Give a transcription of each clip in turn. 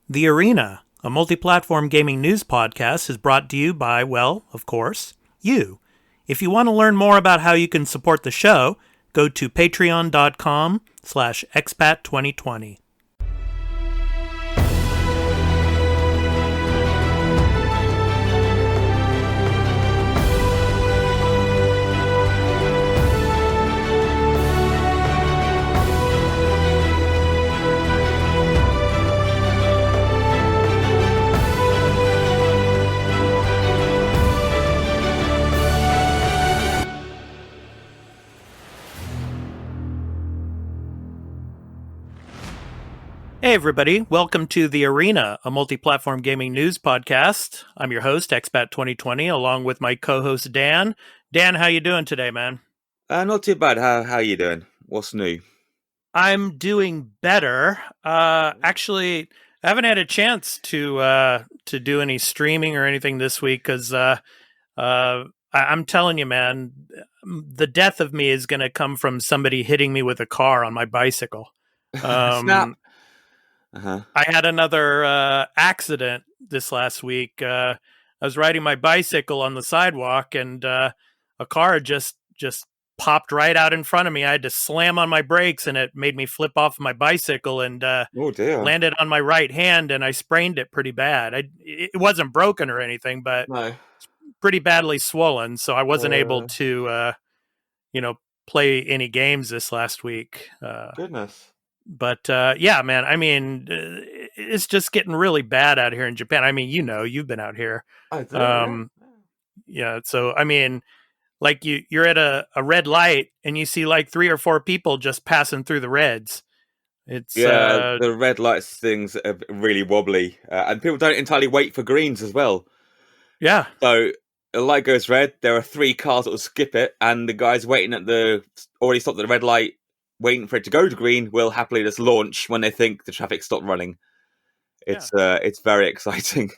The Arena, a multi-platform gaming news podcast, is brought to you by, well, of course, you. If you want to learn more about how you can support the show, go to patreon.com/Expat2020. Hey everybody, welcome to The Arena, a multi-platform gaming news podcast. I'm your host, Expat2020, along with my co-host Dan. Dan, how you doing today, man? Not too bad. How you doing? What's new? I'm doing better. Actually, I haven't had a chance to do any streaming or anything this week because I'm telling you, man, the death of me is going to come from somebody hitting me with a car on my bicycle. Snap. I had another accident this last week. I was riding my bicycle on the sidewalk, and a car just popped right out in front of me. I had to slam on my brakes, and it made me flip off my bicycle and Oh dear. landed on my right hand, and I sprained it pretty bad. It wasn't broken or anything, but No. pretty badly swollen, so I wasn't able to, play any games this last week. Goodness. But yeah, man, I mean, it's just getting really bad out here in Japan. I mean, you've been out here. I do. Yeah. So, I mean, like you're at a red light and you see like 3 or 4 people just passing through the reds. It's the red lights things are really wobbly, and people don't entirely wait for greens as well. Yeah. So a light goes red. There are 3 cars that will skip it, and the guys waiting at already stopped at the red light, waiting for it to go to green, will happily just launch when they think the traffic stopped running. It's very exciting.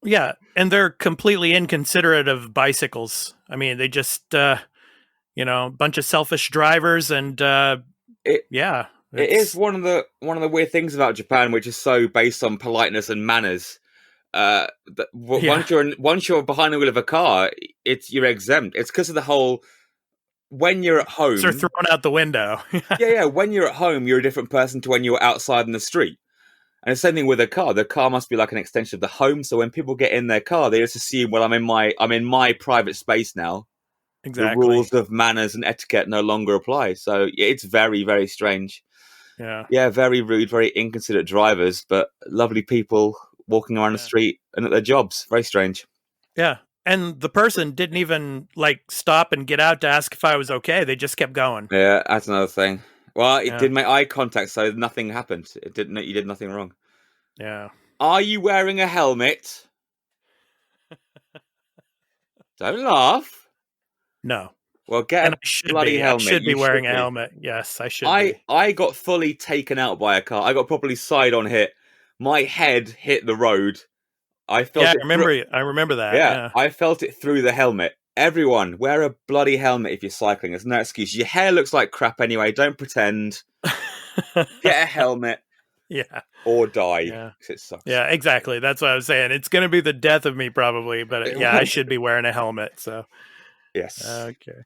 Yeah, and they're completely inconsiderate of bicycles. I mean, they just a bunch of selfish drivers, and it is one of the weird things about Japan, which is so based on politeness and manners. Once you're behind the wheel of a car, you're exempt. It's because of the whole. When you're at home, they're thrown out the window. yeah. When you're at home, you're a different person to when you're outside in the street. And the same thing with a car. The car must be like an extension of the home. So when people get in their car, they just assume, well, I'm in my private space now. Exactly. The rules of manners and etiquette no longer apply. So it's very, very strange. Yeah, very rude, very inconsiderate drivers, but lovely people walking around the street and at their jobs. Very strange. Yeah. And the person didn't even stop and get out to ask if I was okay. They just kept going. Yeah, that's another thing. Well, it did make eye contact, so nothing happened. You did nothing wrong. Yeah. Are you wearing a helmet? Don't laugh. No. Well, get a bloody helmet. I should be wearing a helmet. Yes, I should be. I got fully taken out by a car. I got properly side-on hit. My head hit the road. I felt it. I remember that. Yeah, I felt it through the helmet. Everyone, wear a bloody helmet if you're cycling. There's no excuse. Your hair looks like crap anyway. Don't pretend. Get a helmet. Yeah. Or die. Yeah. It sucks. Yeah, exactly. That's what I was saying. It's going to be the death of me probably, but I should be wearing a helmet. So. Yes. Okay.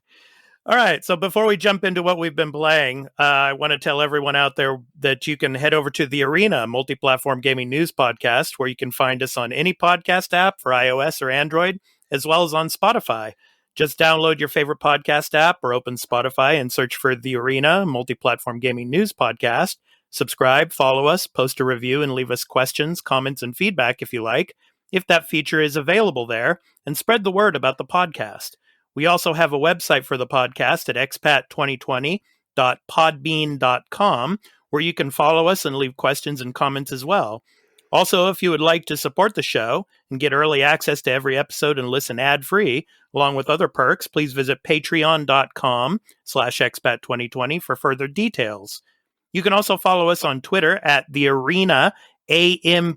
All right. So before we jump into what we've been playing, I want to tell everyone out there that you can head over to The Arena, multi-platform gaming news podcast, where you can find us on any podcast app for iOS or Android, as well as on Spotify. Just download your favorite podcast app or open Spotify and search for The Arena, multi-platform gaming news podcast. Subscribe, follow us, post a review, and leave us questions, comments, and feedback if you like, if that feature is available there, and spread the word about the podcast. We also have a website for the podcast at expat2020.podbean.com, where you can follow us and leave questions and comments as well. Also, if you would like to support the show and get early access to every episode and listen ad-free, along with other perks, please visit patreon.com/expat2020 for further details. You can also follow us on Twitter at The Arena AMPGNP,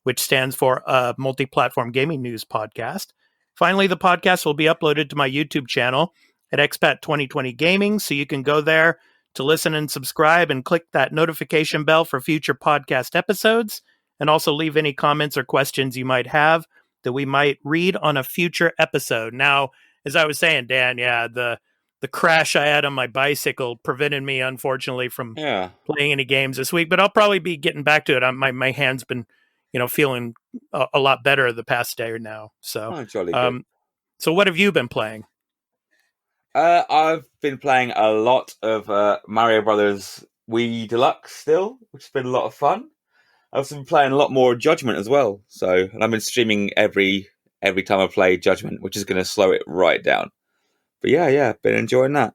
which stands for Multi-Platform Gaming News Podcast. Finally, the podcast will be uploaded to my YouTube channel at Expat2020 Gaming, so you can go there, to listen and subscribe, and click that notification bell for future podcast episodes, and also leave any comments or questions you might have that we might read on a future episode. Now, as I was saying, Dan, the crash I had on my bicycle prevented me, unfortunately, from playing any games this week, but I'll probably be getting back to it. My hand's been, feeling a lot better the past day or now. So, jolly good. So what have you been playing? I've been playing a lot of Mario Brothers Wii Deluxe still, which has been a lot of fun. I've also been playing a lot more Judgment as well. And I've been streaming every time I play Judgment, which is going to slow it right down. But been enjoying that.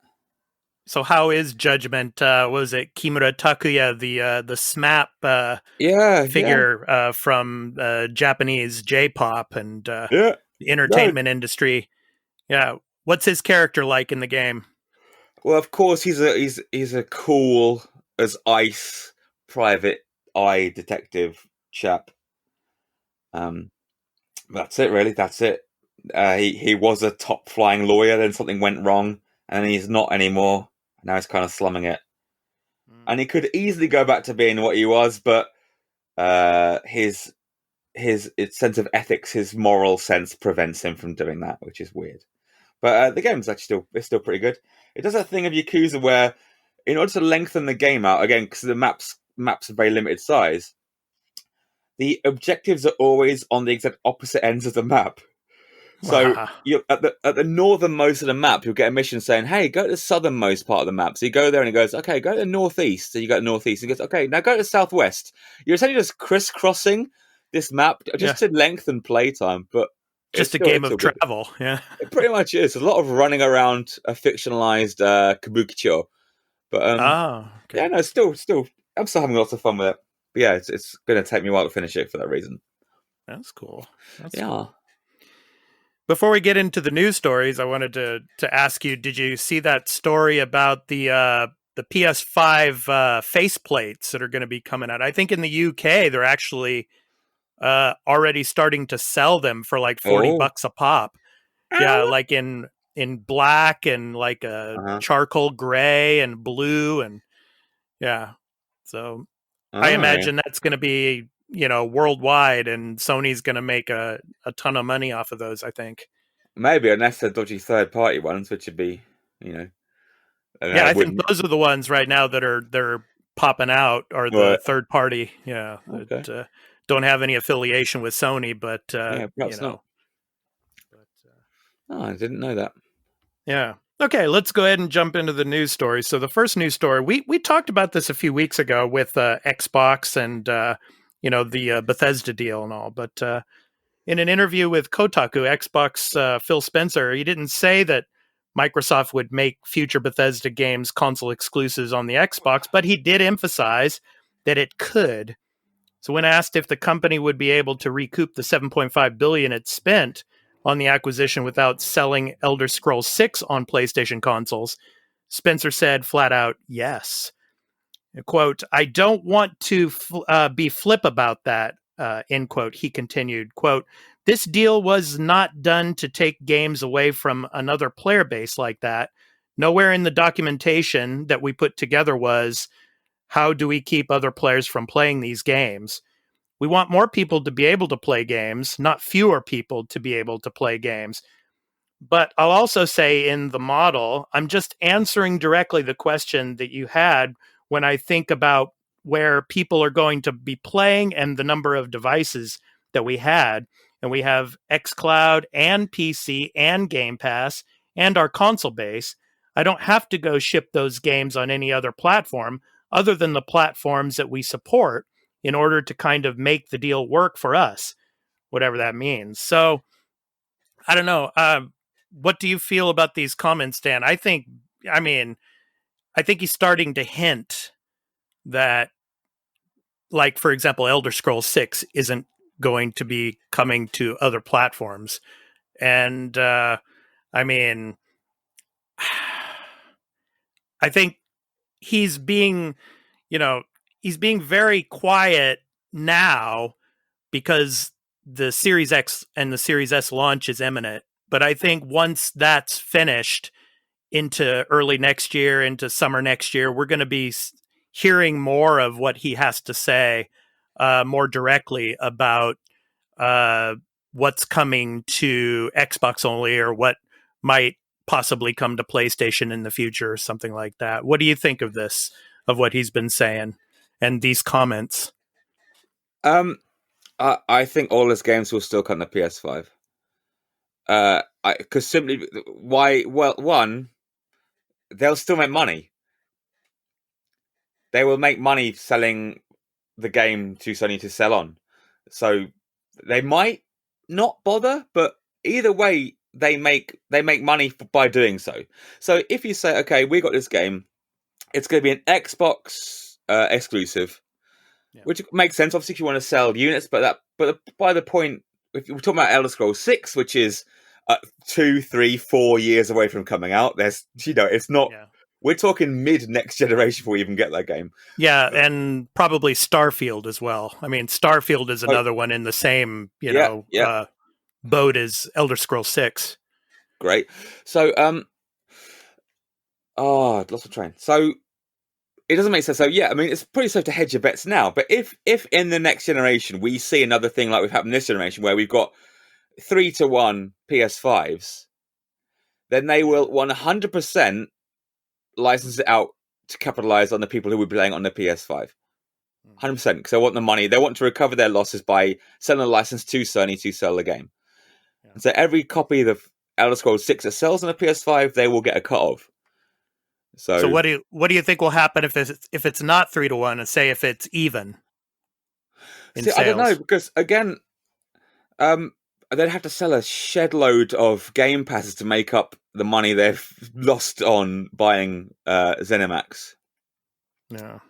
So how is Judgment? Was it Kimura Takuya, the SMAP figure from Japanese J-pop and the entertainment industry? Yeah. What's his character like in the game? Well, of course, he's a cool as ice private eye detective chap. That's it, really. That's it. He was a top flying lawyer. Then something went wrong, and he's not anymore. Now he's kind of slumming it, and he could easily go back to being what he was, but his sense of ethics, his moral sense, prevents him from doing that, which is weird. But the game's actually still pretty good. It does that thing of Yakuza where, in order to lengthen the game out, again, because the maps are very limited size, the objectives are always on the exact opposite ends of the map. So you at the northernmost of the map, you'll get a mission saying, "Hey, go to the southernmost part of the map." So you go there, and it goes, "Okay, go to the northeast." So you go to the northeast, and it goes, "Okay, now go to the southwest." You're essentially just crisscrossing this map just to lengthen playtime, but just a game of travel. Yeah, it pretty much is. A lot of running around a fictionalized kabukicho, but still, I'm still having lots of fun with it. But yeah, it's going to take me a while to finish it for that reason. That's cool. Cool. Before we get into the news stories, I wanted to ask you: did you see that story about the PS5 faceplates that are going to be coming out? I think in the UK they're actually already starting to sell them for like $40 a pop. Yeah, like in black and like a charcoal gray and blue and so I imagine that's going to be worldwide, and Sony's going to make a ton of money off of those, I think. Maybe, unless they're dodgy third-party ones, which would be, I think those are the ones right now that they're popping out, are the third-party, that don't have any affiliation with Sony, but perhaps not. I didn't know that. Yeah. Okay, let's go ahead and jump into the news story. So the first news story, we talked about this a few weeks ago with Xbox and the Bethesda deal and all, but in an interview with Kotaku, Xbox Phil Spencer, he didn't say that Microsoft would make future Bethesda games console exclusives on the Xbox, but he did emphasize that it could. So when asked if the company would be able to recoup the $7.5 billion it spent on the acquisition without selling Elder Scrolls 6 on PlayStation consoles, Spencer said flat out, yes. Quote, "I don't want to be flip about that," end quote. He continued, quote, "This deal was not done to take games away from another player base like that. Nowhere in the documentation that we put together was, how do we keep other players from playing these games? We want more people to be able to play games, not fewer people to be able to play games. But I'll also say in the model, I'm just answering directly the question that you had when I think about where people are going to be playing and the number of devices that we had. And we have xCloud and PC and Game Pass and our console base. I don't have to go ship those games on any other platform other than the platforms that we support in order to kind of make the deal work for us, whatever that means. So I don't know. What do you feel about these comments, Dan? I think he's starting to hint that, like, for example, Elder Scrolls 6 isn't going to be coming to other platforms. And, I think he's being very quiet now because the Series X and the Series S launch is imminent. But I think once that's finished, into early next year, into summer next year, we're going to be hearing more of what he has to say more directly about what's coming to Xbox only, or what might possibly come to PlayStation in the future, or something like that. What do you think of this, of what he's been saying and these comments? I think all his games will still come to PS5. Because simply, why? Well, one, they'll still make money. They will make money selling the game to Sony to sell on. So they might not bother, but either way, they make money by doing so. So if you say, okay, we got this game, it's going to be an Xbox exclusive, which makes sense. Obviously, if you want to sell units, but by the point, if we're talking about Elder Scrolls 6, which is 2, 3, 4 years away from coming out, there's it's not. Yeah. We're talking mid next generation before we even get that game. Yeah, and probably Starfield as well. I mean, Starfield is another one in the same boat as Elder Scrolls 6. Great. So, lost the train. So it doesn't make sense. So yeah, I mean, it's pretty safe to hedge your bets now. But if in the next generation we see another thing like we've happened this generation, where we've got 3-1 PS5s, then they will 100% license it out to capitalize on the people who will be playing on the PS5. 100%, because they want the money. They want to recover their losses by selling a license to Sony to sell the game. Yeah. And so every copy of Elder Scrolls 6 that sells on a PS5, they will get a cut of. So what do you think will happen if it's not 3-1, and say if it's even in sales? I don't know, because again, they'd have to sell a shed load of Game Passes to make up the money they've lost on buying ZeniMax. Yeah.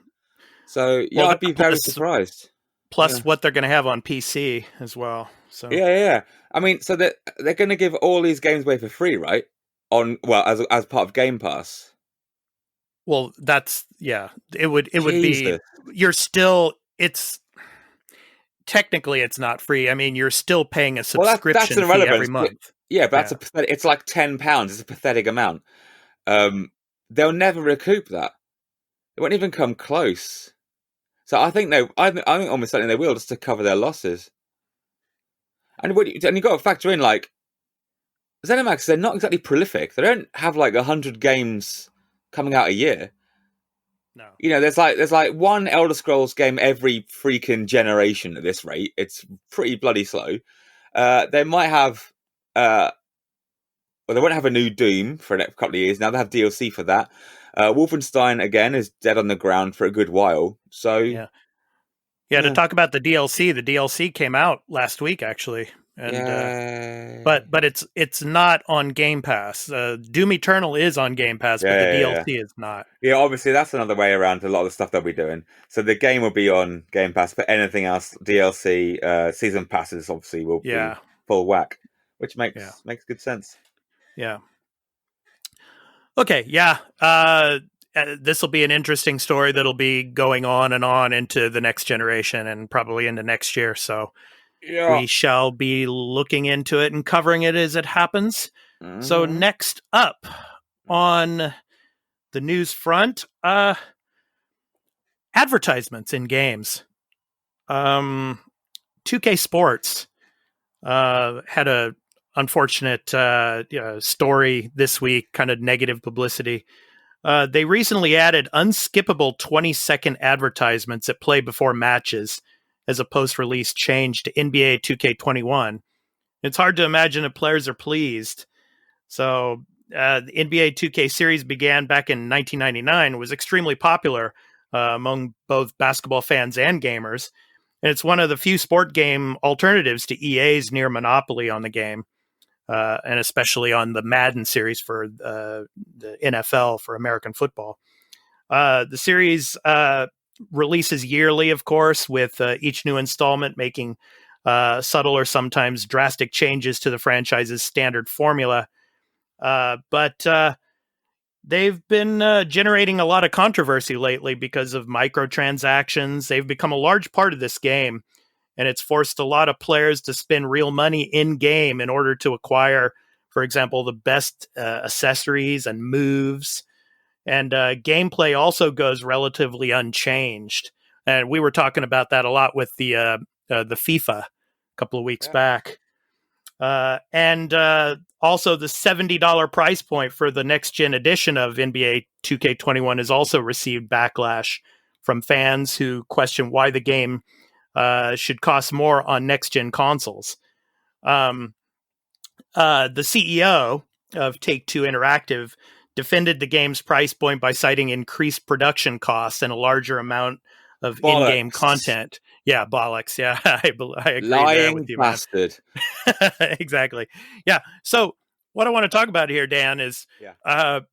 So yeah, I'd be very surprised. Plus, what they're going to have on PC as well. So yeah. I mean, so they're going to give all these games away for free, right? As part of Game Pass. Well, it would be. You're still. It's technically it's not free. I mean, you're still paying a subscription fee every month. Yeah, but it's like £10. It's a pathetic amount. They'll never recoup that. It won't even come close. So I think I think almost certainly they will, just to cover their losses. And you've got to factor in, like, ZeniMax, they're not exactly prolific. They don't have like 100 games coming out a year. No. There's like one Elder Scrolls game every freaking generation at this rate. It's pretty bloody slow. They might have they won't have a new Doom for the next couple of years. Now they have DLC for that. Wolfenstein, again, is dead on the ground for a good while. So yeah. To talk about the DLC came out last week, actually. And but it's not on Game Pass. Doom Eternal is on Game Pass, but the DLC is not. Yeah, obviously that's another way around a lot of the stuff they'll be doing. So the game will be on Game Pass, but anything else, DLC, season passes, obviously will be full whack, which makes good sense. Yeah. Okay. Yeah. This will be an interesting story that'll be going on and on into the next generation and probably into next year. So we shall be looking into it and covering it as it happens. Mm-hmm. So next up on the news front, advertisements in games. 2K Sports had a unfortunate story this week, kind of negative publicity. They recently added unskippable 20-second advertisements that play before matches as a post-release change to NBA 2K21. It's hard to imagine if players are pleased. So the NBA 2K series began back in 1999, was extremely popular among both basketball fans and gamers. And it's one of the few sport game alternatives to EA's near monopoly on the game. And especially on the Madden series for the NFL for American football. The series releases yearly, of course, with each new installment making subtle or sometimes drastic changes to the franchise's standard formula. But they've been generating a lot of controversy lately because of microtransactions. They've become a large part of this game. And it's forced a lot of players to spend real money in-game in order to acquire for example, the best accessories and moves. And gameplay also goes relatively unchanged. And we were talking about that a lot with the FIFA a couple of weeks back. And also the $70 price point for the next gen edition of NBA 2K21 has also received backlash from fans who question why the game should cost more on next gen consoles. The CEO of Take-Two Interactive defended the game's price point by citing increased production costs and a larger amount of in-game content. Yeah, bollocks. Yeah, I agree Lying with you, bastard. Exactly. Yeah. So what I want to talk about here, Dan, is the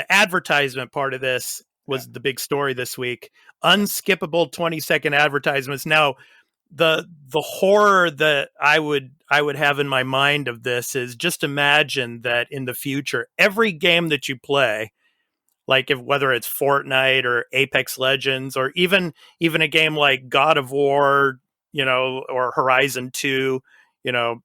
advertisement part of this was the big story this week. Unskippable 20-second advertisements. Now, the horror that I would have in my mind of this is just imagine that in the future, every game that you play, like whether it's Fortnite or Apex Legends or even a game like God of War, or Horizon 2, in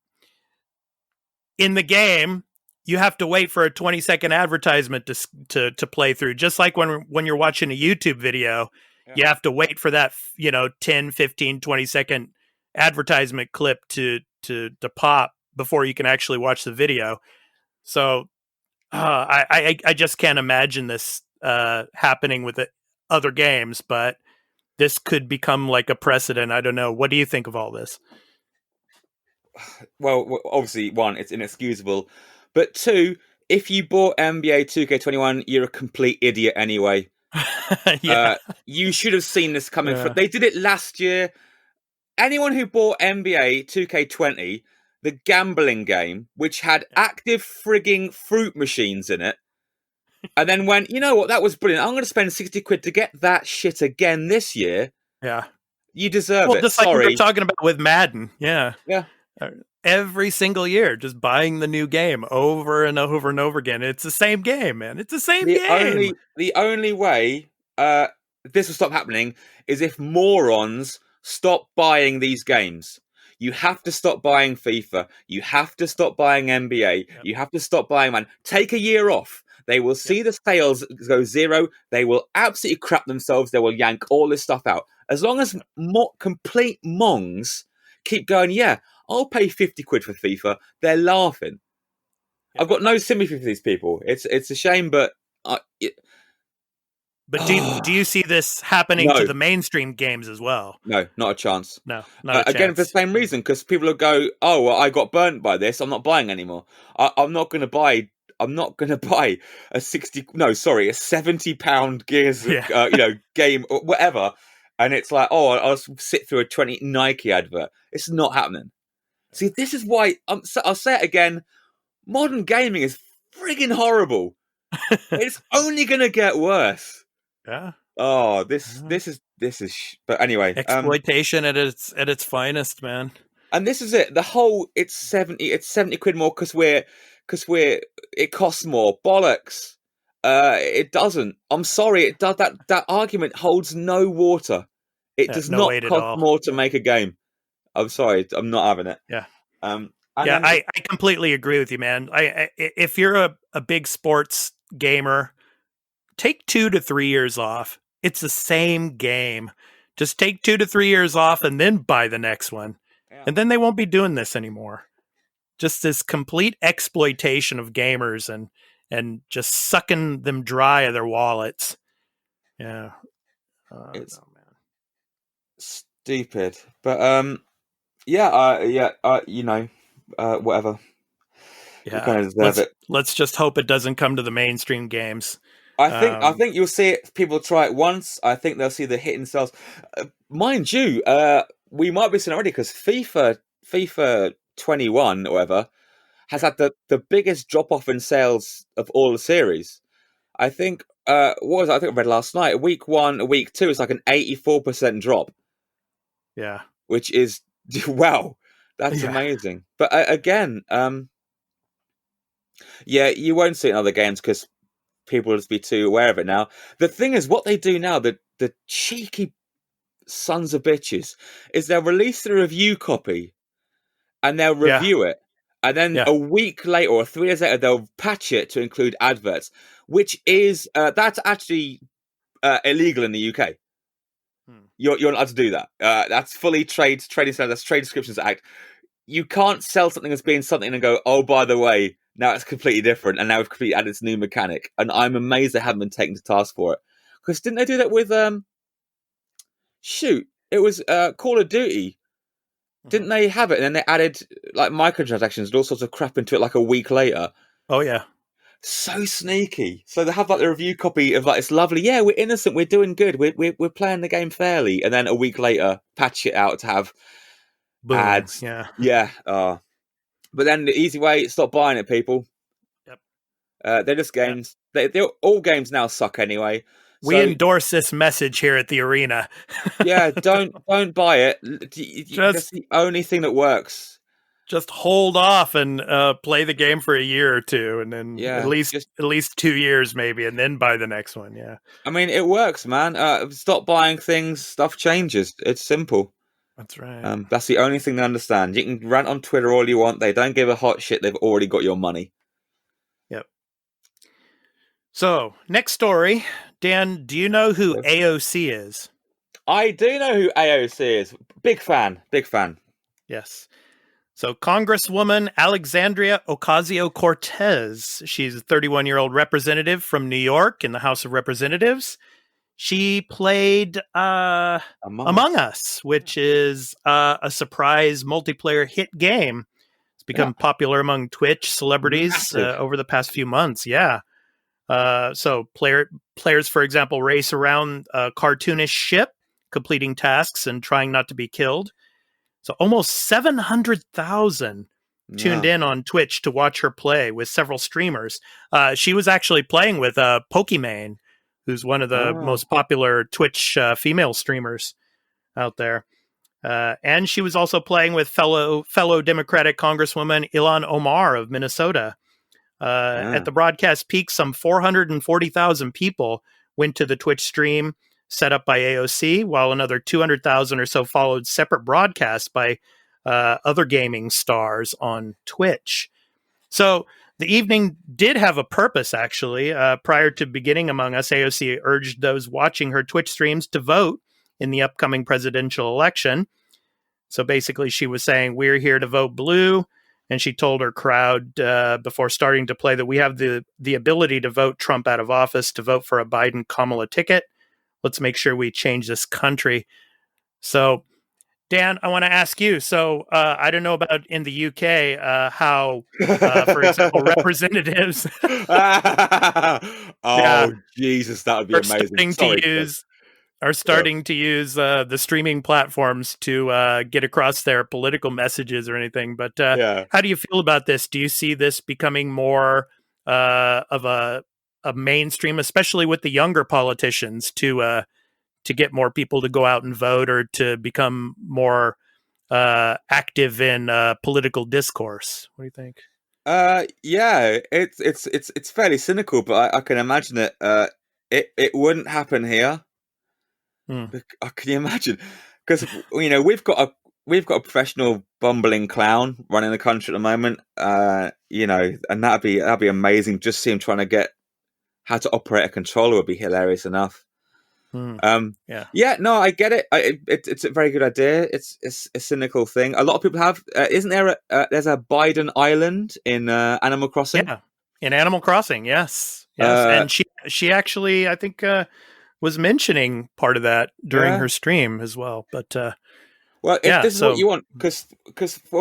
the game, you have to wait for a 20-second advertisement to play through. Just like when you're watching a YouTube video, you have to wait for that, 10, 15, 20-second advertisement clip to pop before you can actually watch the video. So I just can't imagine this happening with other games, but this could become like a precedent. I don't know. What do you think of all this? Well, obviously, one, it's inexcusable. But two, if you bought NBA 2K21, you're a complete idiot anyway. You should have seen this coming. They did it last year. Anyone who bought NBA 2K20, the gambling game, which had active frigging fruit machines in it, and then went, you know what, that was brilliant. I'm going to spend 60 quid to get that shit again this year. Yeah. You deserve it. Just like we were talking about with Madden. Yeah. Yeah. Every single year, just buying the new game over and over and over again. It's the same game, man. It's the same game. The only way this will stop happening is if morons stop buying these games. You have to stop buying FIFA. You have to stop buying NBA. You have to stop buying Man. Take a year off. They will see the sales go zero. They will absolutely crap themselves. They will yank all this stuff out. As long as complete mongs keep going, I'll pay 50 quid for FIFA. They're laughing. I've got no sympathy for these people. It's a shame, but... But do you see this happening to the mainstream games as well? No, not a chance. No, not a again, chance. for the same reason, because people will go, "Oh, well, I got burnt by this. I'm not buying anymore. I'm not going to buy a £70 Gears, game or whatever." And it's like, "Oh, I'll sit through a 20 Nike advert." It's not happening. See, this is why I'll say it again. Modern gaming is friggin' horrible. It's only going to get worse. Yeah. Oh, this is. But anyway, exploitation at its finest, man. And this is it. The whole it's 70 quid more because it costs more. Bollocks. It doesn't. I'm sorry. It does that argument holds no water. It does not cost more to make a game. I'm sorry. I'm not having it. Yeah. I completely agree with you, man. If you're a big sports gamer, take 2 to 3 years off. It's the same game. Just take 2 to 3 years off and then buy the next one. Yeah. And then they won't be doing this anymore. Just this complete exploitation of gamers and just sucking them dry of their wallets. Yeah. It's stupid. But whatever. Yeah. Let's just hope it doesn't come to the mainstream games. I think you'll see it. People try it once. I think they'll see the hit in sales. Mind you, we might be seeing already because FIFA 21 or whatever has had the biggest drop off in sales of all the series. I think I read last night. Week 1, week 2 is like an 84% drop. Yeah, which is wow. That's amazing. But again, you won't see it in other games because people will just be too aware of it now. The thing is, what they do now, the cheeky sons of bitches, is they'll release the review copy and they'll review it. And then a week later or 3 days later, they'll patch it to include adverts, which is that's actually illegal in the UK. You're not allowed to do that. That's fully trading standards. That's Trade Descriptions Act. You can't sell something as being something and go, oh, by the way, now it's completely different, and now we've completely added this new mechanic. And I'm amazed they haven't been taken to task for it. Because didn't they do that with it was Call of Duty. Didn't they have it? And then they added like microtransactions and all sorts of crap into it like a week later. Oh yeah. So sneaky. So they have like the review copy of like, it's lovely. Yeah, we're innocent. We're doing good. We're playing the game fairly. And then a week later, patch it out to have ads. Yeah. Yeah. But then the easy way, stop buying it, people. Yep. They're just games. They're all games now suck anyway. We endorse this message here at the Arena. Yeah, don't buy it. That's the only thing that works. Just hold off and play the game for a year or two, and then at least 2 years maybe, and then buy the next one. Yeah, I mean it works, man. Stop buying things. Stuff changes. It's simple. That's right. That's the only thing they understand. You can rant on Twitter all you want. They don't give a hot shit. They've already got your money. Yep. So next story, Dan. Do you know who AOC is? I do know who AOC is. Big fan. Yes. So Congresswoman Alexandria Ocasio-Cortez, she's a 31-year-old representative from New York in the House of Representatives. She played Among Us, which is a surprise multiplayer hit game. It's become popular among Twitch celebrities over the past few months. Yeah. So players, for example, race around a cartoonish ship, completing tasks and trying not to be killed. So almost 700,000 tuned in on Twitch to watch her play with several streamers. She was actually playing with Pikmin, who's one of the most popular Twitch female streamers out there. And she was also playing with fellow Democratic Congresswoman Ilhan Omar of Minnesota. At the broadcast peak, some 440,000 people went to the Twitch stream set up by AOC, while another 200,000 or so followed separate broadcasts by other gaming stars on Twitch. So the evening did have a purpose, actually. Prior to beginning Among Us, AOC urged those watching her Twitch streams to vote in the upcoming presidential election. So basically, she was saying, we're here to vote blue. And she told her crowd before starting to play that we have the ability to vote Trump out of office, to vote for a Biden-Kamala ticket. Let's make sure we change this country. So, Dan, I want to ask you. So, I don't know about in the UK how, for example, representatives. Jesus, that would be amazing. Are starting to use the streaming platforms to get across their political messages or anything. But how do you feel about this? Do you see this becoming more of a mainstream, especially with the younger politicians, to get more people to go out and vote or to become more active in political discourse? What do you think? Yeah, it's fairly cynical, but I can imagine that it wouldn't happen here. Can you imagine? Because we've got a professional bumbling clown running the country at the moment. And that'd be amazing. Just see him trying to get how to operate a controller would be hilarious enough. No, I get it. It's a very good idea. It's a cynical thing. A lot of people have. Isn't there? There's a Biden Island in Animal Crossing. Yeah, in Animal Crossing. Yes. And she actually, I think, was mentioning part of that during her stream as well. But well, if this is what you want, because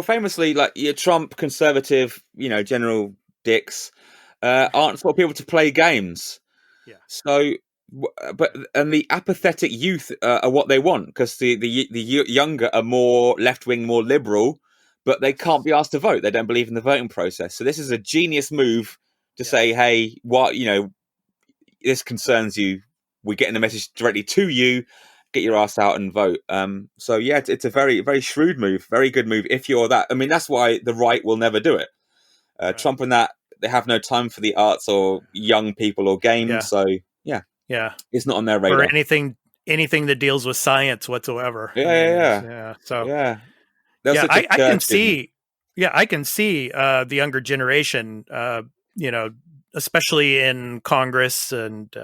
famously, like your Trump conservative, general dicks aren't for people to play games. Yeah. So, and the apathetic youth are what they want, because the younger are more left wing, more liberal, but they can't be asked to vote. They don't believe in the voting process. So this is a genius move to say, hey, what this concerns you. We're getting the message directly to you. Get your ass out and vote. So yeah, it's a very, very shrewd move, very good move. If you're that, I mean, that's why the right will never do it. Trump and that, they have no time for the arts or young people or games. Yeah. So yeah, it's not on their radar. Or anything that deals with science whatsoever. Yeah. So I can see. Yeah, I can see the younger generation, especially in Congress and,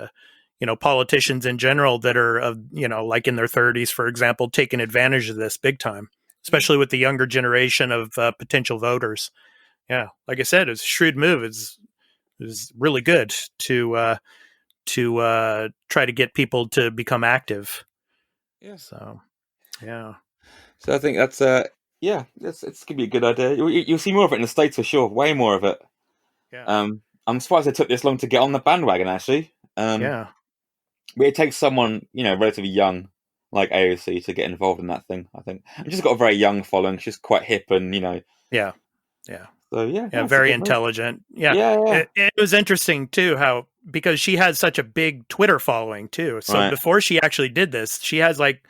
politicians in general that are, like in their 30s, for example, taking advantage of this big time, especially with the younger generation of potential voters. Yeah, like I said, it's a shrewd move. It's really good to try to get people to become active. Yeah. So, yeah. So I think that's it's gonna be a good idea. You'll see more of it in the States for sure. Way more of it. Yeah. I'm surprised it took this long to get on the bandwagon. Actually, Yeah. but it takes someone relatively young like AOC to get involved in that thing. I think she's just got a very young following. She's quite hip and Yeah. So yeah, very intelligent. Yeah. It was interesting too how, because she has such a big Twitter following too. So Right. before she actually did this, she has like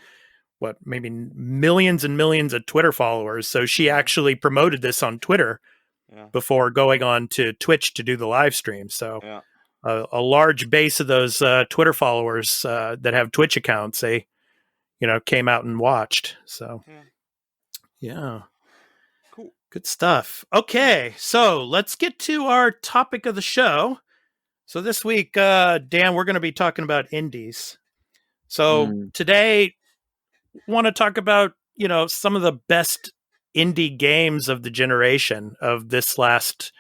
maybe millions and millions of Twitter followers. So she actually promoted this on Twitter before going on to Twitch to do the live stream. So a large base of those Twitter followers that have Twitch accounts, they came out and watched. So yeah. Cool. Good stuff. Okay, so let's get to our topic of the show. So this week, Dan, we're going to be talking about indies. So today, want to talk about, some of the best indie games of the generation, of this last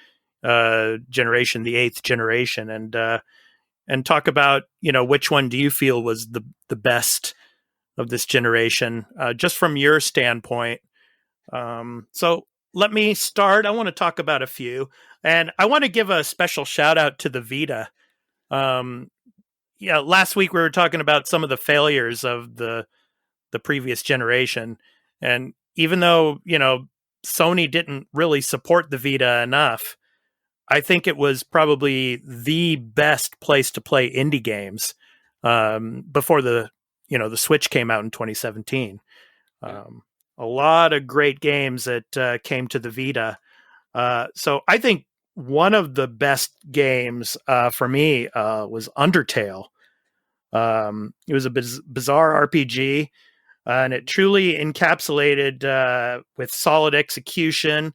generation, the 8th generation, and talk about, which one do you feel was the best of this generation, just from your standpoint. So let me start. I want to talk about a few, and I want to give a special shout out to the Vita. Last week we were talking about some of the failures of the previous generation, and even though Sony didn't really support the Vita enough, I think it was probably the best place to play indie games before the Switch came out in 2017. A lot of great games that came to the Vita. So I think one of the best games for me was Undertale. It was a bizarre RPG, and it truly encapsulated with solid execution.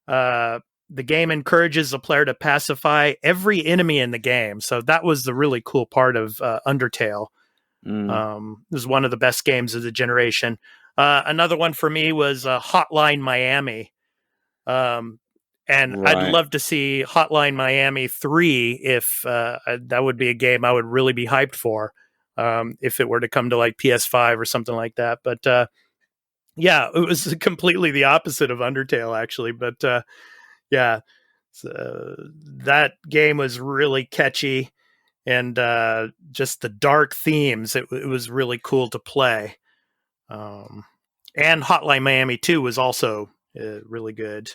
The game encourages the player to pacify every enemy in the game. So that was the really cool part of Undertale. It was one of the best games of the generation. Another one for me was Hotline Miami. And I'd love to see Hotline Miami 3 if that would be a game I would really be hyped for if it were to come to like PS5 or something like that. But it was completely the opposite of Undertale, actually. But that game was really catchy, and just the dark themes. It was really cool to play. And Hotline Miami 2 was also really good.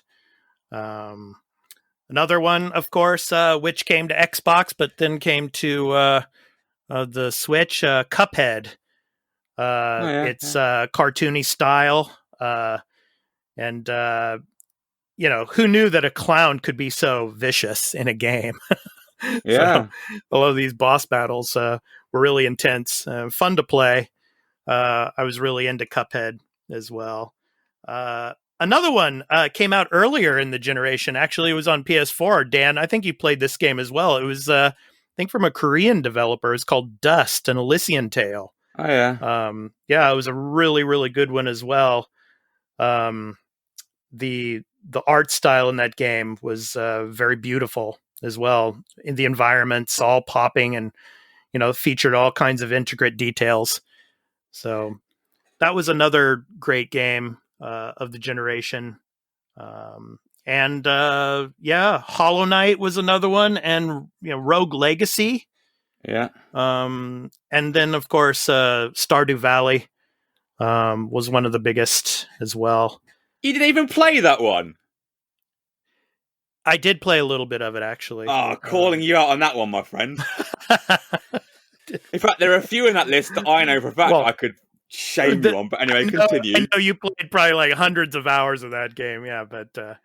Another one, of course, which came to Xbox, but then came to the Switch, Cuphead. It's cartoony style. And who knew that a clown could be so vicious in a game? So, a lot of these boss battles were really intense, fun to play. I was really into Cuphead as well. Another one came out earlier in the generation. Actually, it was on PS4. Dan, I think you played this game as well. It was, I think, from a Korean developer. It's called Dust, an Elysian Tale. Oh, yeah. It was a really, really good one as well. The art style in that game was very beautiful as well. In the environments, all popping and, featured all kinds of intricate details. So that was another great game of the generation. And Hollow Knight was another one, and Rogue Legacy. Yeah. And then of course Stardew Valley was one of the biggest as well. You didn't even play that one? I did play a little bit of it, actually. Oh, calling you out on that one, my friend. In fact, there are a few in that list that I know for a fact I could shame you on. But anyway, continue. I know you played probably like hundreds of hours of that game, but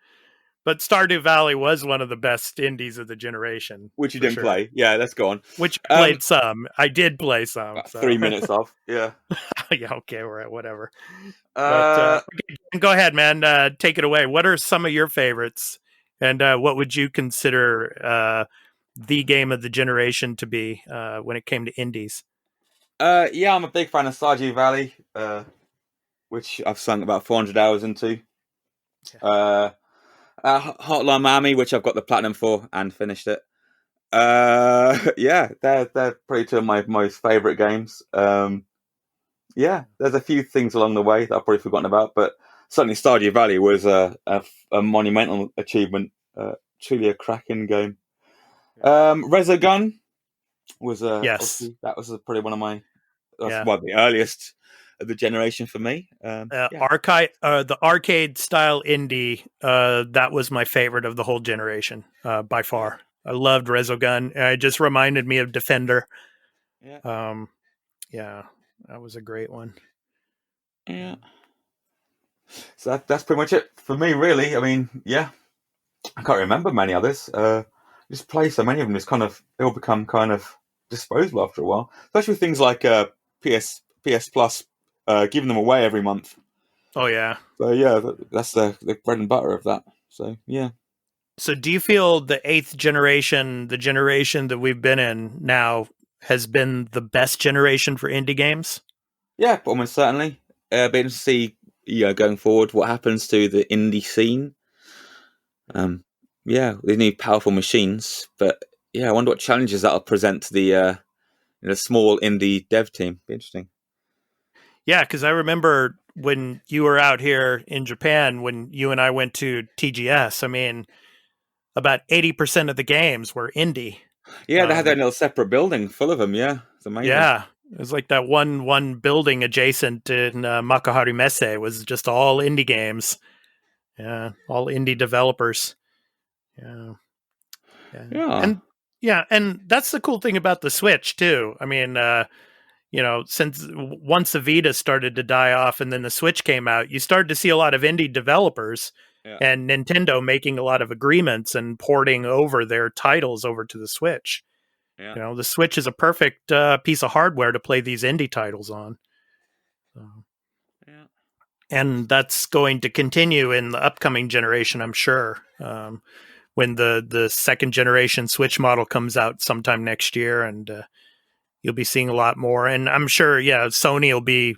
But Stardew Valley was one of the best indies of the generation. Which you didn't play. Yeah, let's go on. Which I played some. I did play some. About 3 minutes off. Yeah. Yeah, okay, whatever. But go ahead, man. Take it away. What are some of your favorites? And what would you consider the game of the generation to be when it came to indies? Yeah, I'm a big fan of Stardew Valley, which I've sunk about 400 hours into. Hotline Miami, which I've got the platinum for and finished it. Yeah, they're probably two of my most favourite games. Yeah, there's a few things along the way that I've probably forgotten about, but certainly Stardew Valley was a monumental achievement. Truly a cracking game. Resogun was yes, that was probably one of my one of the earliest of the generation for me. The arcade style indie that was my favorite of the whole generation by far. I loved Resogun. It just reminded me of Defender. Yeah, that was a great one. Yeah. So that's pretty much it for me, really. I mean, yeah, I can't remember many others. Just play so many of them. They all become kind of disposable after a while. Especially with things like PS Plus, giving them away every month. Oh yeah. So yeah, that's the bread and butter of that. So yeah. So do you feel the 8th generation, the generation that we've been in now, has been the best generation for indie games? Yeah, almost certainly. Be interesting to see, going forward, what happens to the indie scene. Yeah, they need powerful machines, but yeah, I wonder what challenges that'll present to the small indie dev team. Be interesting. Yeah, because I remember when you were out here in Japan, when you and I went to TGS, I mean, about 80% of the games were indie. Yeah, they had their little separate building full of them. Yeah, it's amazing. Yeah, it was like that one building adjacent in Makuhari Messe was just all indie games. Yeah, all indie developers. Yeah. And that's the cool thing about the Switch too. I mean, since once the Vita started to die off and then the Switch came out, you started to see a lot of indie developers and Nintendo making a lot of agreements and porting over their titles over to the Switch. Yeah. The Switch is a perfect piece of hardware to play these indie titles on. And that's going to continue in the upcoming generation, I'm sure. When the second generation Switch model comes out sometime next year, and you'll be seeing a lot more. And I'm sure, Sony will be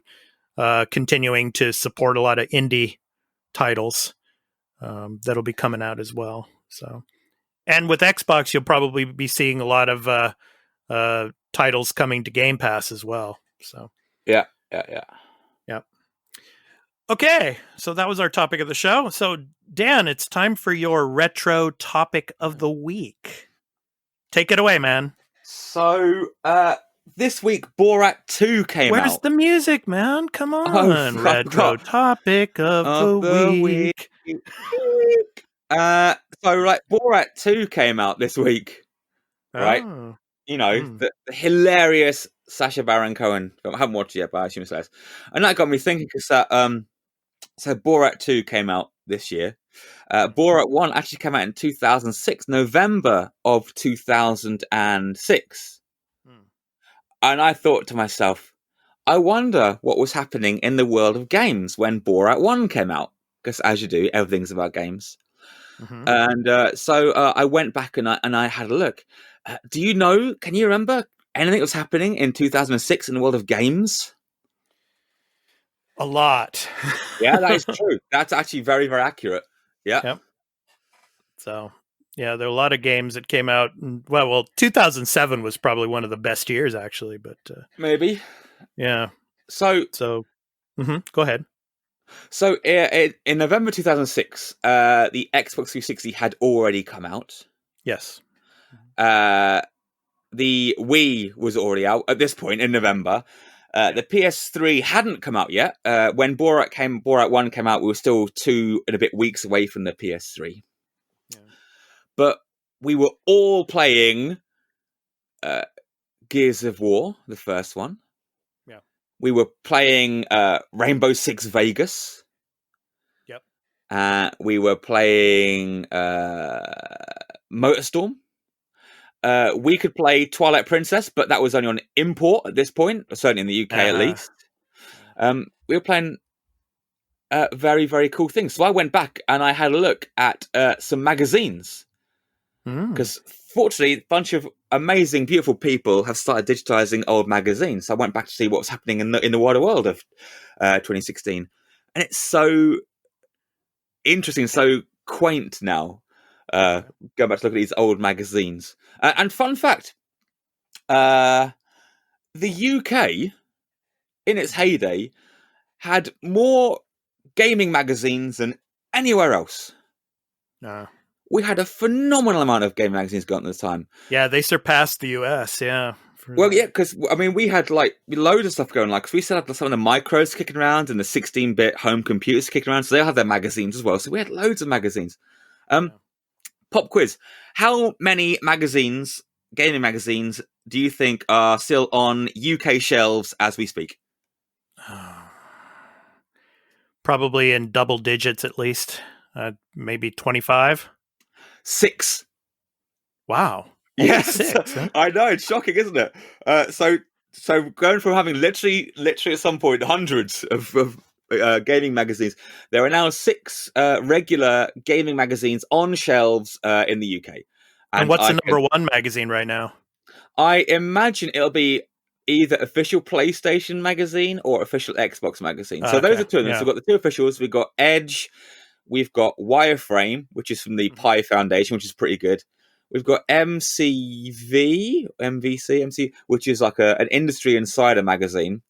continuing to support a lot of indie titles that'll be coming out as well. So, and with Xbox, you'll probably be seeing a lot of titles coming to Game Pass as well. So, yeah. Okay, so that was our topic of the show. So, Dan, it's time for your retro topic of the week. Take it away, man. So, this week, Borat 2 came out. Where's the music, man? Come on. Retro topic of the week. Borat 2 came out this week. Right? Oh. The hilarious Sacha Baron Cohen film. I haven't watched it yet, but I assume it's hilarious. And that got me thinking, because so Borat 2 came out this year. Borat 1 actually came out in 2006, November of 2006. And I thought to myself, I wonder what was happening in the world of games when Borat 1 came out. Because as you do, everything's about games. Mm-hmm. And so I went back and I had a look. Can you remember anything that was happening in 2006 in the world of games? A lot. Yeah, that is true. That's actually very, very accurate. Yeah. Yep. So, there are a lot of games that came out. Well, 2007 was probably one of the best years, actually. But maybe. Yeah. So go ahead. So, in November 2006, the Xbox 360 had already come out. Yes. The Wii was already out at this point in November. The PS3 hadn't come out yet. When Borat 1 came out, we were still 2 and a bit weeks away from the PS3. Yeah. But we were all playing Gears of War, the first one. Yeah. We were playing Rainbow Six Vegas. Yep. We were playing Motorstorm. We could play Twilight Princess, but that was only on import at this point, certainly in the UK at least. We were playing very, very cool things. So I went back and I had a look at some magazines. Because fortunately, a bunch of amazing, beautiful people have started digitizing old magazines. So I went back to see what was happening in the wider world of 2016. And it's so interesting, so quaint now. Go back to look at these old magazines. And fun fact, the UK, in its heyday, had more gaming magazines than anywhere else. We had a phenomenal amount of gaming magazines going at the time. Yeah, they surpassed the US, yeah. Well, yeah, because, I mean, we had, like, loads of stuff going. Like, cause we still had some of the micros kicking around and the 16-bit home computers kicking around, so they had their magazines as well. So we had loads of magazines. Pop quiz. How many magazines, gaming magazines, do you think are still on UK shelves as we speak? Probably in double digits at least. Maybe 25? 6. Wow. Yes, 6, huh? I know, it's shocking, isn't it? So going from having literally at some point hundreds of gaming magazines, there are now 6 regular gaming magazines on shelves in the UK. And what's the number one magazine right now? I imagine it'll be either official PlayStation magazine or official Xbox magazine. So those are two of them. Yeah. So we've got the 2 officials. We've got Edge. We've got Wireframe, which is from the Pi Foundation, which is pretty good. We've got MCV, which is like an industry insider magazine,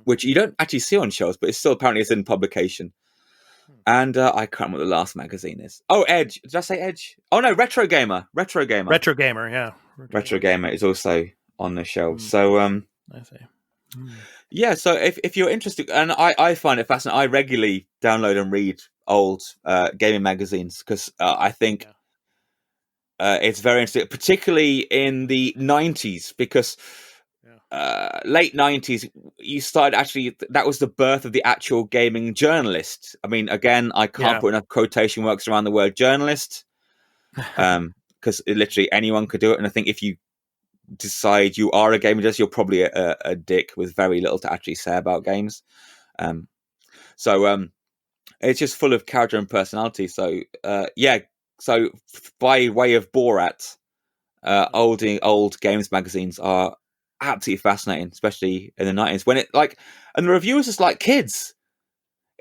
which you don't actually see on shelves, but it still apparently is in publication. And I can't remember what the last magazine is. Oh, Edge. Did I say Edge? Oh, no, Retro Gamer, yeah. Retro Gamer is also on the shelves. So, I see. Yeah, so if you're interested, and I find it fascinating, I regularly download and read old gaming magazines because I think it's very interesting, particularly in the 90s, because late 90s, you started actually, that was the birth of the actual gaming journalist. I mean, again, I can't put enough quotation marks around the word journalist because literally anyone could do it. And I think if you decide you are a gamer journalist, you're probably a dick with very little to actually say about games. So it's just full of character and personality. So so by way of Borat, old games magazines are absolutely fascinating, especially in the 90s when and the reviewers just like kids.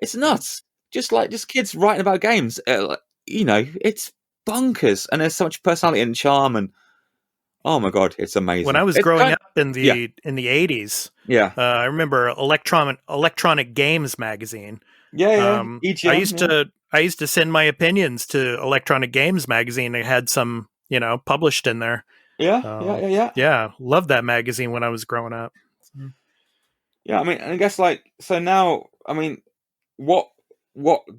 It's nuts. Just kids writing about games. It's bonkers, and there's so much personality and charm, and oh my god, it's amazing. When I was growing up in the 80s, I remember Electronic Games magazine. EGM, I used to send my opinions to Electronic Games magazine. They had some, published in there. Yeah. Loved that magazine when I was growing up. Yeah, I mean, I guess so now, I mean, what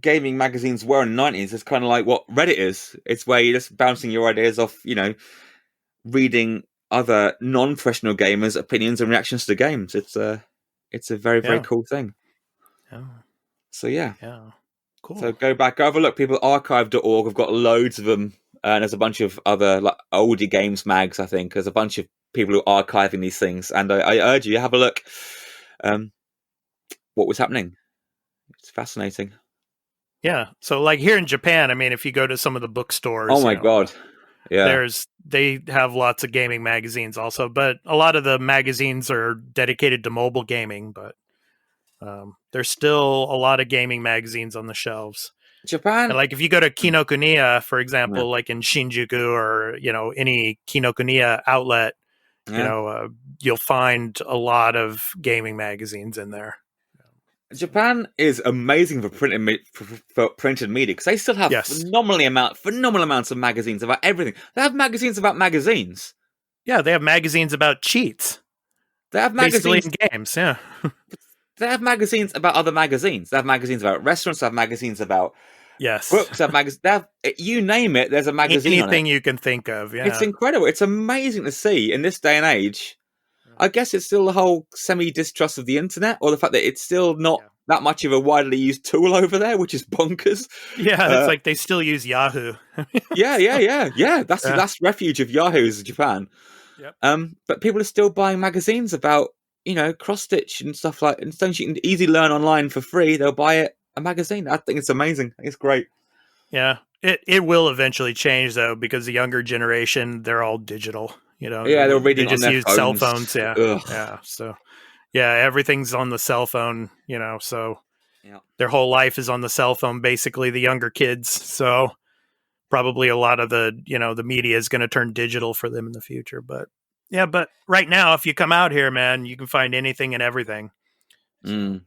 gaming magazines were in the 90s is kind of like what Reddit is. It's where you're just bouncing your ideas off, reading other non-professional gamers' opinions and reactions to games. It's a very, very cool thing. Yeah. So yeah. Cool. So go have a look. PeopleArchiveorg have got loads of them. And there's a bunch of other oldie games mags, I think. There's a bunch of people who are archiving these things. And I urge you to have a look what was happening. It's fascinating. Yeah. So here in Japan, I mean, if you go to some of the bookstores. Oh my God. Yeah. They have lots of gaming magazines also, but a lot of the magazines are dedicated to mobile gaming, but there's still a lot of gaming magazines on the shelves. Japan. And if you go to Kinokuniya, for example, like in Shinjuku or, any Kinokuniya outlet, you'll find a lot of gaming magazines in there. Japan is amazing for printed media because they still have phenomenal amounts of magazines about everything. They have magazines about magazines. Yeah, they have magazines about cheats. They have magazines in games. Yeah, they have magazines about other magazines. They have magazines about restaurants. They have magazines about books. They have magazines. They have, you name it. There's a magazine. Anything you can think of. Yeah, it's incredible. It's amazing to see in this day and age. I guess it's still the whole semi-distrust of the internet, or the fact that it's still not that much of a widely used tool over there, which is bonkers. Yeah, it's like they still use Yahoo. Yeah. That's refuge of Yahoo's Japan. Yep. But people are still buying magazines about, cross stitch and stuff like, and things you can easily learn online for free. They'll buy a magazine. I think it's amazing. It's great. Yeah, it will eventually change though, because the younger generation, they're all digital. Yeah, they're reading they on just their use phones. cell phones. Yeah, Ugh. yeah. So yeah, everything's on the cell phone. So yeah. Their whole life is on the cell phone. Basically, the younger kids. So probably a lot of the the media is going to turn digital for them in the future. But yeah, but right now, if you come out here, man, you can find anything and everything. So,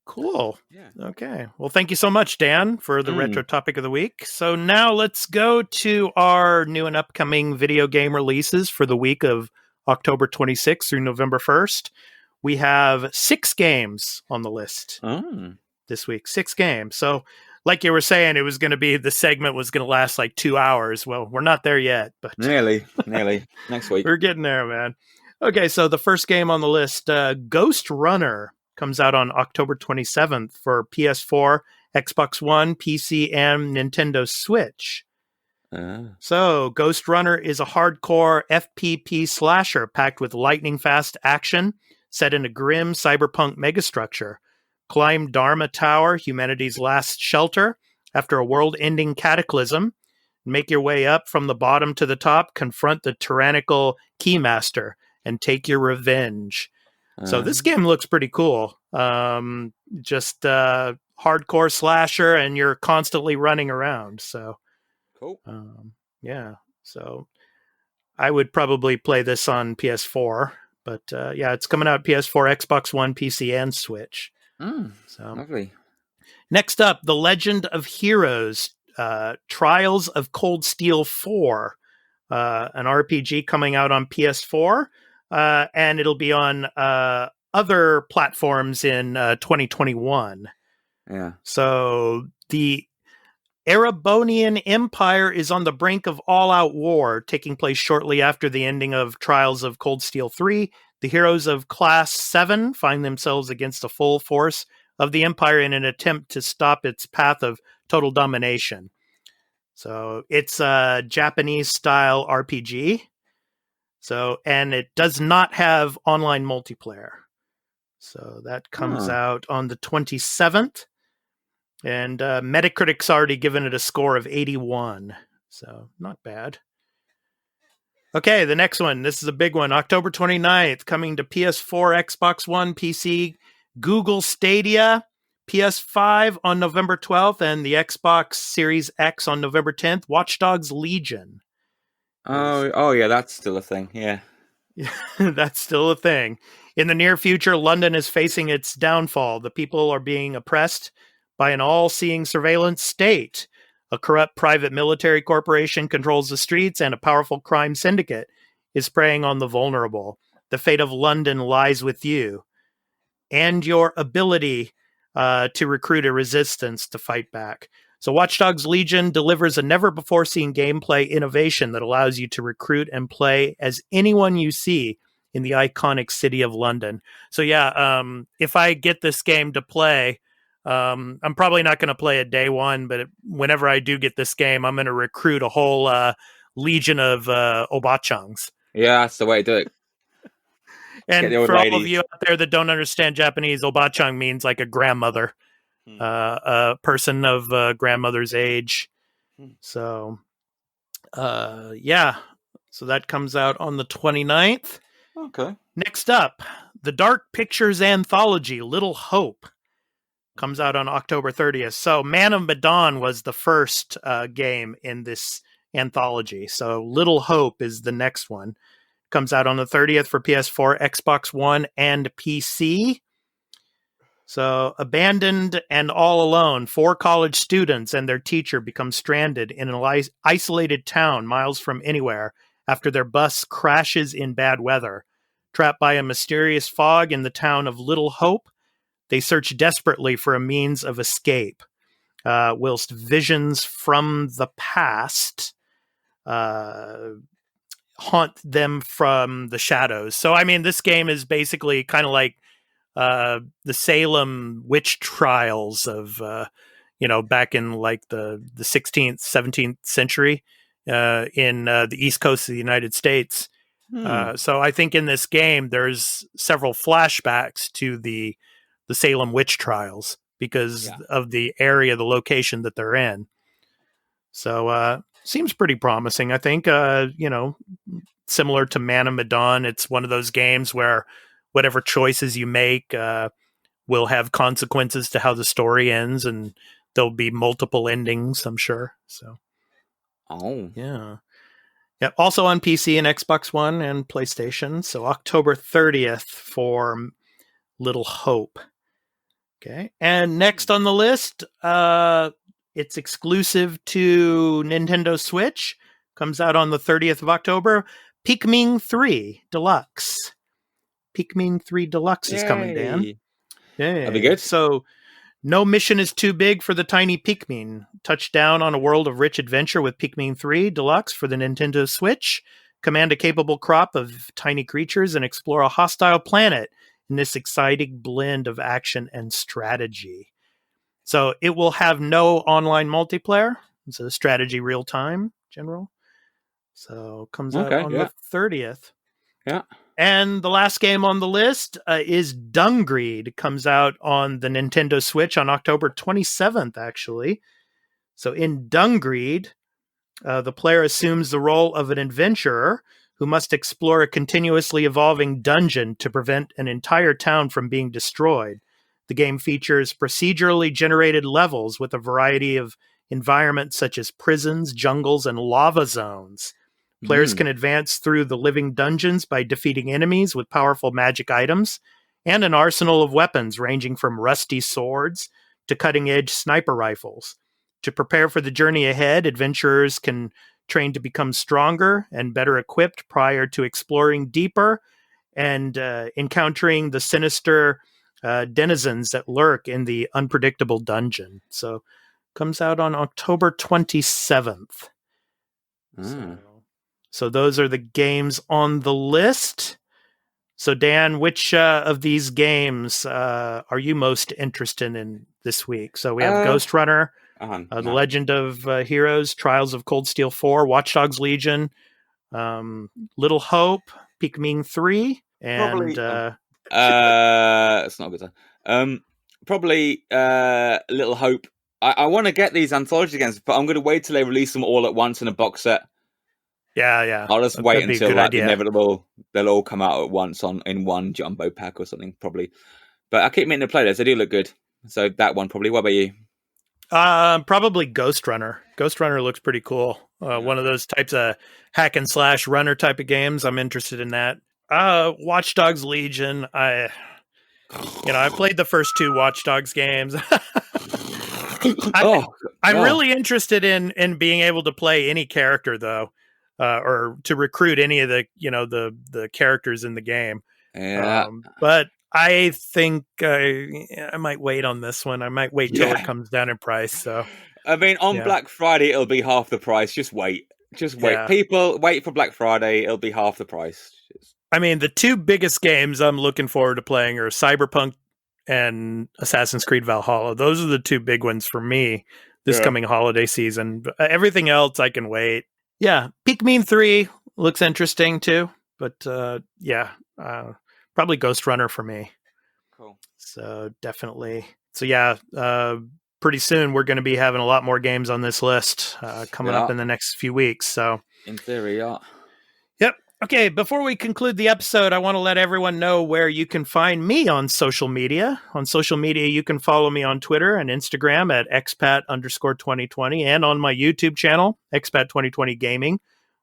cool. Yeah. Okay. Well, thank you so much, Dan, for the retro topic of the week. So now let's go to our new and upcoming video game releases for the week of October 26th through November 1st. We have 6 games on the list this week. 6 games. So like you were saying, the segment was going to last like 2 hours. Well, we're not there yet, but nearly next week. We're getting there, man. Okay. So the first game on the list, Ghostrunner, comes out on October 27th for PS4, Xbox One, PC, and Nintendo Switch. So Ghostrunner is a hardcore FPP slasher packed with lightning-fast action set in a grim cyberpunk megastructure. Climb Dharma Tower, humanity's last shelter, after a world-ending cataclysm. Make your way up from the bottom to the top, confront the tyrannical Keymaster, and take your revenge. So this game looks pretty cool. Just hardcore slasher, and you're constantly running around. So cool. Yeah. So I would probably play this on PS4, but it's coming out PS4, Xbox One, PC, and Switch. So lovely. Next up, The Legend of Heroes, Trials of Cold Steel 4, an RPG coming out on PS4. And it'll be on other platforms in 2021. Yeah. So the Erebonian Empire is on the brink of all-out war, taking place shortly after the ending of Trials of Cold Steel 3. The heroes of Class 7 find themselves against the full force of the Empire in an attempt to stop its path of total domination. So it's a Japanese-style RPG. So, and it does not have online multiplayer. So that comes out on the 27th. And Metacritic's already given it a score of 81. So not bad. Okay, the next one. This is a big one. October 29th, coming to PS4, Xbox One, PC, Google Stadia, PS5 on November 12th, and the Xbox Series X on November 10th, Watch Dogs Legion. Oh yeah, that's still a thing. Yeah. That's still a thing. In the near future, London is facing its downfall. The people are being oppressed by an all-seeing surveillance state. A corrupt private military corporation controls the streets, and a powerful crime syndicate is preying on the vulnerable. The fate of London lies with you and your ability to recruit a resistance to fight back. So Watch Dogs Legion delivers a never-before-seen gameplay innovation that allows you to recruit and play as anyone you see in the iconic city of London. So yeah, if I get this game to play, I'm probably not going to play it day one, but whenever I do get this game, I'm going to recruit a whole legion of obachangs. Yeah, that's the way to do it. And for all of you out there that don't understand Japanese, obachang means like a grandmother. A person of grandmother's age. So, so that comes out on the 29th. Okay. Next up, the Dark Pictures anthology, Little Hope, comes out on October 30th. So, Man of Medan was the first game in this anthology. So, Little Hope is the next one. Comes out on the 30th for PS4, Xbox One, and PC. So, abandoned and all alone, 4 college students and their teacher become stranded in an isolated town miles from anywhere after their bus crashes in bad weather. Trapped by a mysterious fog in the town of Little Hope, they search desperately for a means of escape, whilst visions from the past haunt them from the shadows. So, I mean, this game is basically kind of like the Salem witch trials of, back in like the 16th, 17th century in the East Coast of the United States. So I think in this game, there's several flashbacks to the Salem witch trials because of the area, the location that they're in. So seems pretty promising, I think. Similar to Man of Medan, it's one of those games where whatever choices you make will have consequences to how the story ends, and there'll be multiple endings, I'm sure. So, yeah. Also on PC and Xbox One and PlayStation. So October 30th for Little Hope. Okay. And next on the list, it's exclusive to Nintendo Switch. Comes out on the 30th of October. Pikmin 3 Deluxe. Pikmin 3 Deluxe is coming, Dan. Yeah. That'll be good. So, no mission is too big for the tiny Pikmin. Touch down on a world of rich adventure with Pikmin 3 Deluxe for the Nintendo Switch. Command a capable crop of tiny creatures and explore a hostile planet in this exciting blend of action and strategy. So, it will have no online multiplayer. It's a strategy real-time general. So, comes out on the 30th. Yeah. And the last game on the list is Dungread. Comes out on the Nintendo Switch on October 27th, actually. So in Dungread, the player assumes the role of an adventurer who must explore a continuously evolving dungeon to prevent an entire town from being destroyed. The game features procedurally generated levels with a variety of environments such as prisons, jungles, and lava zones. Players can advance through the living dungeons by defeating enemies with powerful magic items and an arsenal of weapons ranging from rusty swords to cutting-edge sniper rifles. To prepare for the journey ahead, adventurers can train to become stronger and better equipped prior to exploring deeper and encountering the sinister denizens that lurk in the unpredictable dungeon. So, comes out on October 27th. So those are the games on the list. So Dan, which of these games are you most interested in this week? So we have Ghostrunner, The Legend of Heroes, Trials of Cold Steel 4, Watch Dogs Legion, Little Hope, Pikmin 3, and... it's not a good time. Probably Little Hope. I want to get these anthology games, but I'm going to wait till they release them all at once in a box set. Yeah. I'll just wait until the inevitable. They'll all come out at once in one jumbo pack or something, probably. But I keep meaning to play those. They do look good. So that one probably. What about you? Probably Ghostrunner. Ghostrunner looks pretty cool. One of those types of hack and slash runner type of games. I'm interested in that. Watch Dogs Legion. I played the first 2 Watch Dogs games. I'm really interested in being able to play any character though. Or to recruit any of the the characters in the game. Yeah. But I think I might wait on this one. I might wait till it comes down in price. So I mean, on Black Friday it'll be half the price. Just wait. Yeah. People wait for Black Friday. It'll be half the price. I mean, the 2 biggest games I'm looking forward to playing are Cyberpunk and Assassin's Creed Valhalla. Those are the 2 big ones for me this coming holiday season. Everything else I can wait. Yeah, Pikmin 3 looks interesting too, but probably Ghostrunner for me. Cool. So definitely. So yeah, pretty soon we're going to be having a lot more games on this list coming up in the next few weeks. So in theory, yeah. Yep. Okay, before we conclude the episode, I want to let everyone know where you can find me on social media. On social media, you can follow me on Twitter and Instagram at Expat_2020 and on my YouTube channel, Expat2020 Gaming,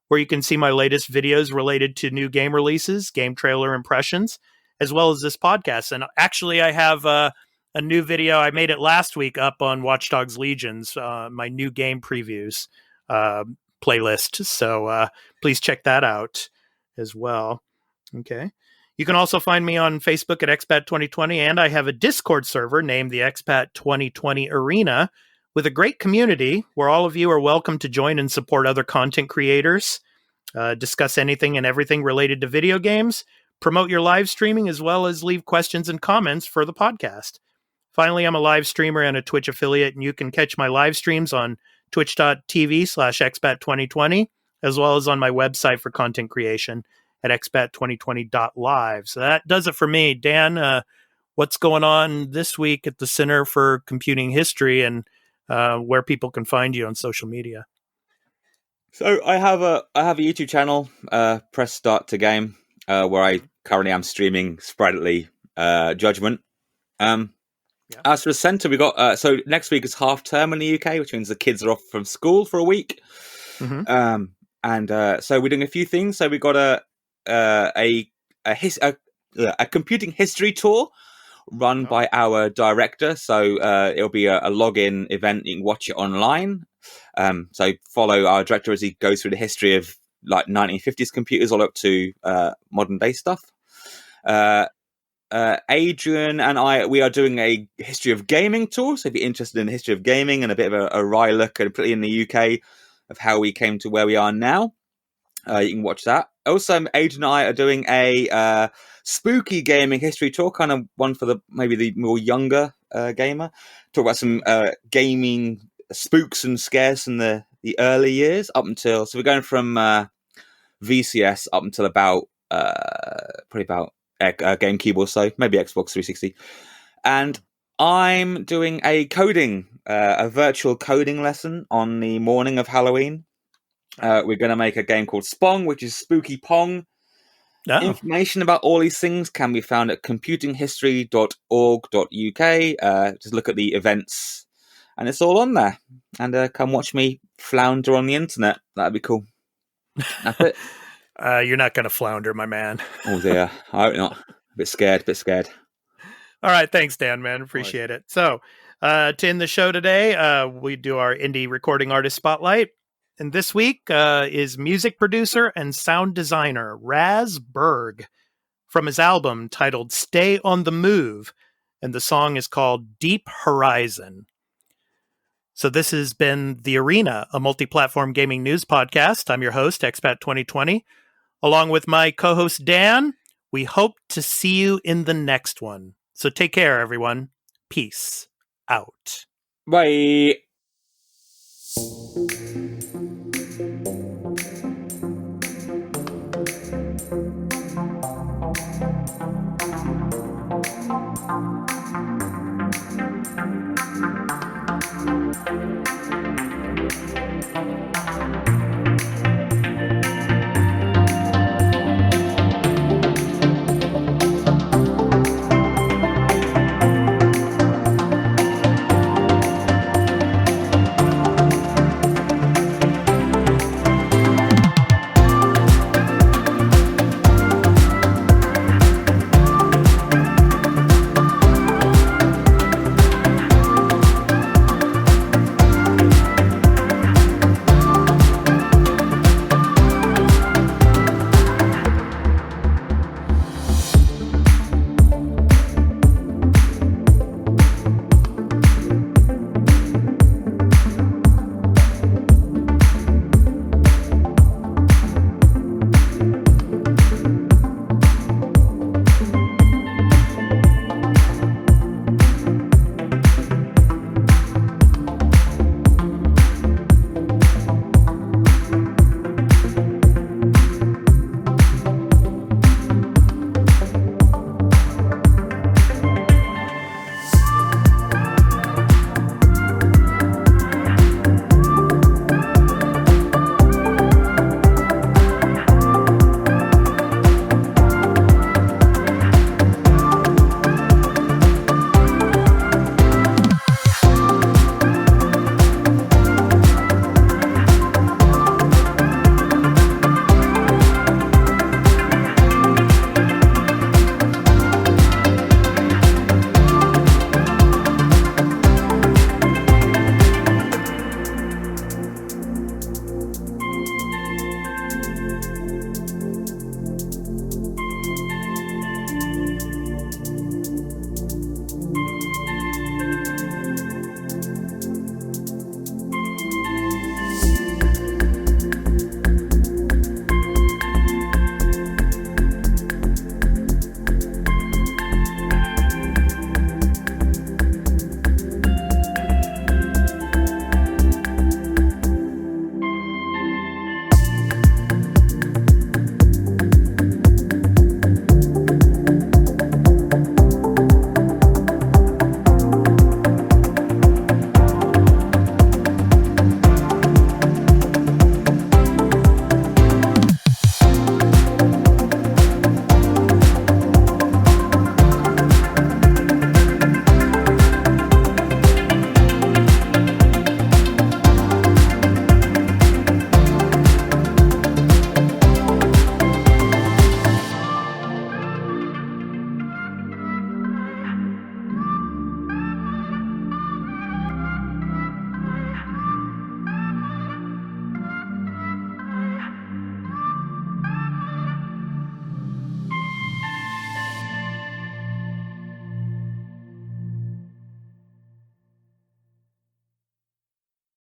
where you can see my latest videos related to new game releases, game trailer impressions, as well as this podcast. And actually, I have a new video. I made it last week up on Watch Dogs Legions, my new game previews playlist. So please check that out as well. Okay. You can also find me on Facebook at Expat2020, and I have a Discord server named the Expat2020 Arena with a great community where all of you are welcome to join and support other content creators, discuss anything and everything related to video games, promote your live streaming as well as leave questions and comments for the podcast. Finally, I'm a live streamer and a Twitch affiliate, and you can catch my live streams on twitch.tv/Expat2020, as well as on my website for content creation at Expat2020.live. So that does it for me. Dan, what's going on this week at the Center for Computing History, and where people can find you on social media? So I have a YouTube channel, Press Start to Game, where I currently am streaming sporadically Judgment. As for the centre, we got so next week is half term in the UK, which means the kids are off from school for a week. So we're doing a few things. So we got a computing history tour run by our director. So it'll be a login event. You can watch it online. So follow our director as he goes through the history of like 1950s computers all up to modern day stuff. Adrian and we are doing a history of gaming tour. So if you're interested in the history of gaming and a bit of a wry look, and particularly in the UK, of how we came to where we are now, you can watch that. Also, Adrian and I are doing a spooky gaming history tour, kind of one for maybe the more younger gamer. Talk about some gaming spooks and scares in the early years up until. So we're going from VCS up until about probably about GameCube or so, maybe Xbox 360. And I'm doing a virtual coding lesson on the morning of Halloween. We're going to make a game called Spong, which is Spooky Pong. Information about all these things can be found at computinghistory.org.uk. Just look at the events, and it's all on there. And come watch me flounder on the internet. That'd be cool. That's it. You're not going to flounder, my man. Oh dear, I hope not. A bit scared. All right, thanks, Dan, man. Appreciate it. So, to end the show today, we do our indie recording artist spotlight. And this week is music producer and sound designer Raz Burg from his album titled Stay on the Move. And the song is called Deep Horizon. So this has been The Arena, a multi-platform gaming news podcast. I'm your host, Expat2020. Along with my co-host, Dan, we hope to see you in the next one. So take care, everyone. Peace out. Bye.